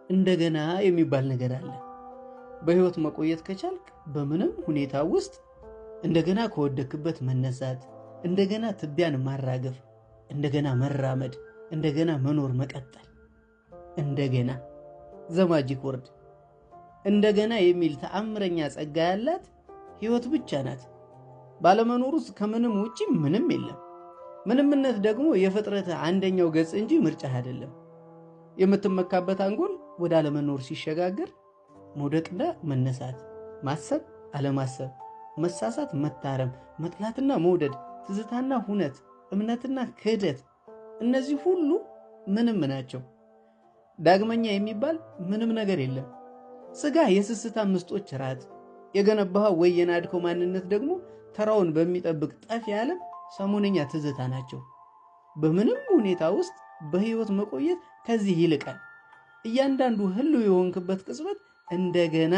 እንደገና የሚባል ነገር አለ። በህይወት መቆየት ከቻልክ በምንም ሁኔታ ውስጥ እንደገና ከወደክበት መነሳት፣ እንደገና ትቢያን ማራገፍ፣ እንደገና መራመድ፣ እንደገና መኖር መቀጠል። እንደገና ዘማጂክ ወርድ እንደገና የሚል ተአምረኛ ጸጋ ያላት ህይወት ብቻ ናት። ባለመኖር ውስጥ ከምንም ውጪ ምንም የለም። ምንምነት ደግሞ የፍጥረት አንደኛው ገጽ እንጂ ምርጫ አይደለም። የምትመካበት አንጎል ወደ አለመኖር ሲሸጋገር መውደቅና መነሳት፣ ማሰብ አለማሰብ፣ መሳሳት መታረም፣ መጥላትና መውደድ፣ ትዝታና ሁነት፣ እምነትና ክህደት፣ እነዚህ ሁሉ ምንም ናቸው። ዳግመኛ የሚባል ምንም ነገር የለም። ስጋ የስስታ ምስጦች ራት፣ የገነባው ወይ የናድከው ማንነት ደግሞ ተራውን በሚጠብቅ ጠፊ ዓለም ሰሞነኛ ትዝታ ናቸው። በምንም ሁኔታ ውስጥ በህይወት መቆየት ከዚህ ይልቃል። እያንዳንዱ ህልው የሆንክበት ቅጽበት እንደገና